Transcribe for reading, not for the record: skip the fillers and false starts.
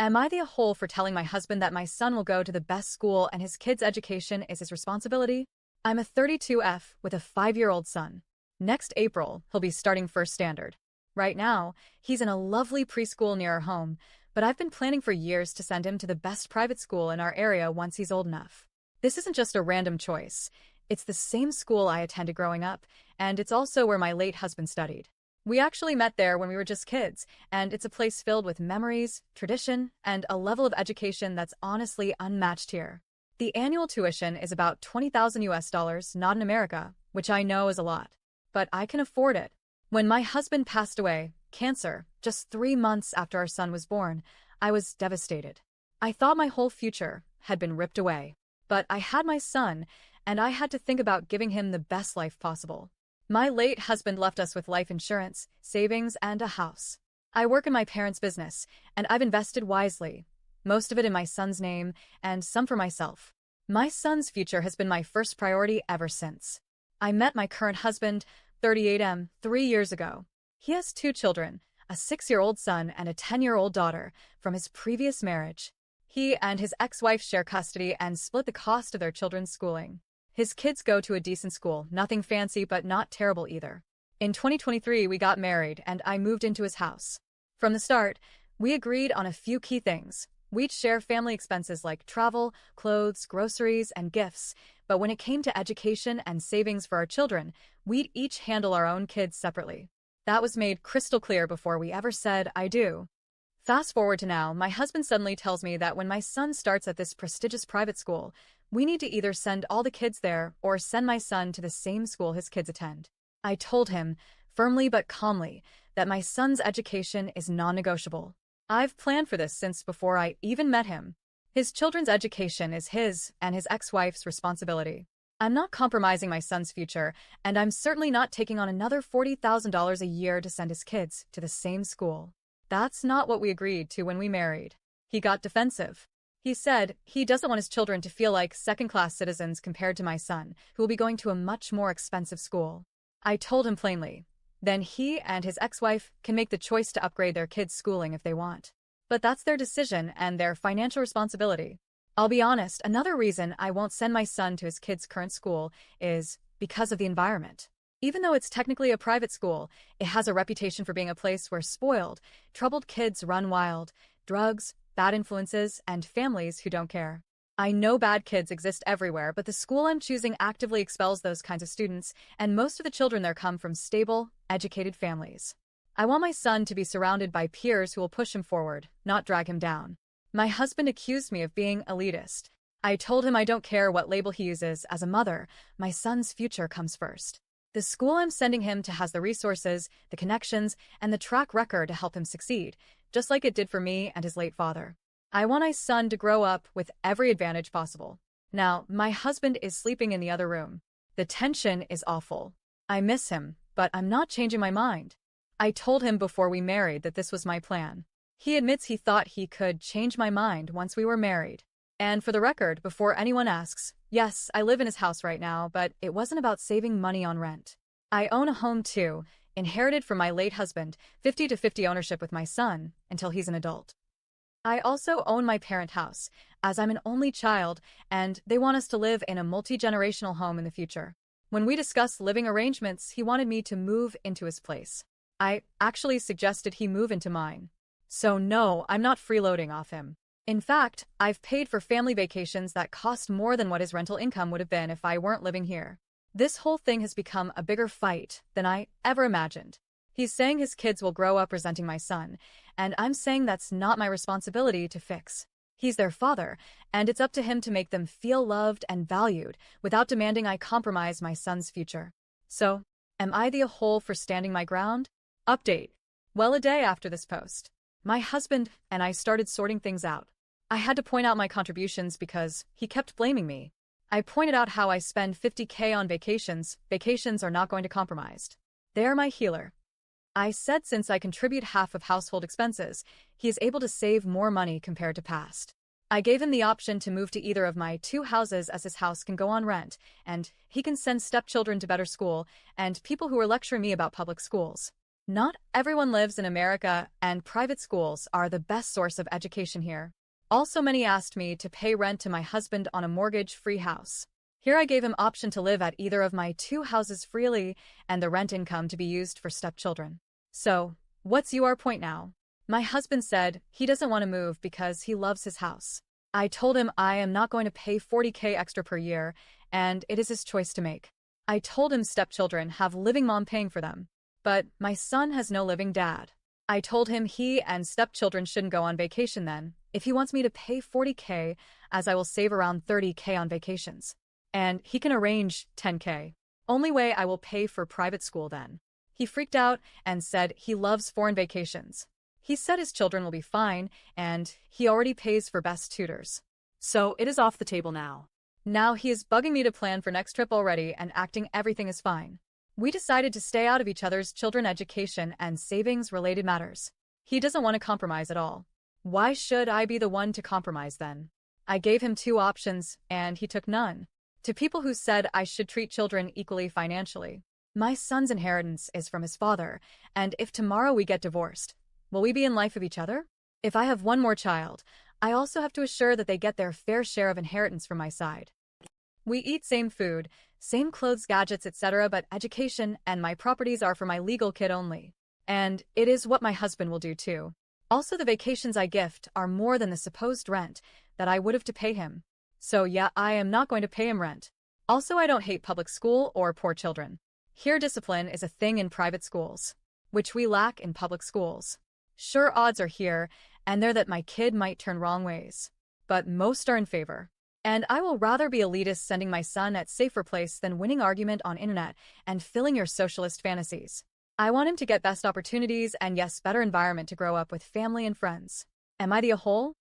Am I the a-hole for telling my husband that my son will go to the best school and his kid's education is his responsibility? I'm a 32F with a 5-year-old son. Next April, he'll be starting first standard. Right now, he's in a lovely preschool near our home, but I've been planning for years to send him to the best private school in our area once he's old enough. This isn't just a random choice. It's the same school I attended growing up, and it's also where my late husband studied. We actually met there when we were just kids, and it's a place filled with memories, tradition, and a level of education that's honestly unmatched here. The annual tuition is about $20,000 not in America, which I know is a lot. But I can afford it. When my husband passed away, cancer, just 3 months after our son was born, I was devastated. I thought my whole future had been ripped away. But I had my son, and I had to think about giving him the best life possible. My late husband left us with life insurance, savings, and a house. I work in my parents' business, and I've invested wisely, most of it in my son's name, and some for myself. My son's future has been my first priority ever since. I met my current husband, 38M, 3 years ago. He has 2 children, a 6-year-old son and a 10-year-old daughter, from his previous marriage. He and his ex-wife share custody and split the cost of their children's schooling. His kids go to a decent school, nothing fancy but not terrible either. In 2023, we got married and I moved into his house. From the start, we agreed on a few key things. We'd share family expenses like travel, clothes, groceries, and gifts, but when it came to education and savings for our children, we'd each handle our own kids separately. That was made crystal clear before we ever said, "I do." Fast forward to now, my husband suddenly tells me that when my son starts at this prestigious private school, we need to either send all the kids there or send my son to the same school his kids attend. I told him, firmly but calmly, that my son's education is non-negotiable. I've planned for this since before I even met him. His children's education is his and his ex-wife's responsibility. I'm not compromising my son's future, and I'm certainly not taking on another $40,000 a year to send his kids to the same school. That's not what we agreed to when we married. He got defensive. He said he doesn't want his children to feel like second-class citizens compared to my son, who will be going to a much more expensive school. I told him plainly, then he and his ex-wife can make the choice to upgrade their kids' schooling if they want. But that's their decision and their financial responsibility. I'll be honest, another reason I won't send my son to his kid's current school is because of the environment. Even though it's technically a private school, it has a reputation for being a place where spoiled, troubled kids run wild, drugs, bad influences, and families who don't care. I know bad kids exist everywhere, but the school I'm choosing actively expels those kinds of students, and most of the children there come from stable, educated families. I want my son to be surrounded by peers who will push him forward, not drag him down. My husband accused me of being elitist. I told him I don't care what label he uses. As a mother, my son's future comes first. The school I'm sending him to has the resources, the connections, and the track record to help him succeed, just like it did for me and his late father. I want my son to grow up with every advantage possible. Now, my husband is sleeping in the other room. The tension is awful. I miss him, but I'm not changing my mind. I told him before we married that this was my plan. He admits he thought he could change my mind once we were married. And for the record, before anyone asks, yes, I live in his house right now, but it wasn't about saving money on rent. I own a home too, inherited from my late husband, 50-50 ownership with my son, until he's an adult. I also own my parent house, as I'm an only child, and they want us to live in a multi-generational home in the future. When we discussed living arrangements, he wanted me to move into his place. I actually suggested he move into mine. So no, I'm not freeloading off him. In fact, I've paid for family vacations that cost more than what his rental income would have been if I weren't living here. This whole thing has become a bigger fight than I ever imagined. He's saying his kids will grow up resenting my son, and I'm saying that's not my responsibility to fix. He's their father, and it's up to him to make them feel loved and valued without demanding I compromise my son's future. So, am I the a-hole for standing my ground? Update. Well, a day after this post, my husband and I started sorting things out. I had to point out my contributions because he kept blaming me. I pointed out how I spend $50K on vacations. Vacations are not going to compromise. They're my healer. I said since I contribute half of household expenses, he is able to save more money compared to past. I gave him the option to move to either of my 2 houses as his house can go on rent, and he can send stepchildren to better school and people who are lecturing me about public schools. Not everyone lives in America, and private schools are the best source of education here. Also, many asked me to pay rent to my husband on a mortgage-free house. Here I gave him option to live at either of my two houses freely and the rent income to be used for stepchildren. So, what's your point now? My husband said he doesn't want to move because he loves his house. I told him I am not going to pay 40K extra per year, and it is his choice to make. I told him stepchildren have living mom paying for them, but my son has no living dad. I told him he and stepchildren shouldn't go on vacation then, if he wants me to pay 40K, as I will save around 30K on vacations. And he can arrange 10K. Only way I will pay for private school then. He freaked out and said he loves foreign vacations. He said his children will be fine, and he already pays for best tutors. So it is off the table now. Now he is bugging me to plan for next trip already and acting everything is fine. We decided to stay out of each other's children education and savings-related matters. He doesn't want to compromise at all. Why should I be the one to compromise then? I gave him two options, and he took none. To people who said I should treat children equally financially. My son's inheritance is from his father, and if tomorrow we get divorced, will we be in life of each other? If I have one more child, I also have to assure that they get their fair share of inheritance from my side. We eat same food, same clothes, gadgets, etc., but education and my properties are for my legal kid only. And it is what my husband will do too. Also, the vacations I gift are more than the supposed rent that I would have to pay him. So yeah, I am not going to pay him rent. Also, I don't hate public school or poor children. Here, discipline is a thing in private schools, which we lack in public schools. Sure, odds are here and there that my kid might turn wrong ways, but most are in favor. And I will rather be elitist sending my son at safer place than winning argument on internet and filling your socialist fantasies. I want him to get best opportunities and yes, better environment to grow up with family and friends. Am I the a whole?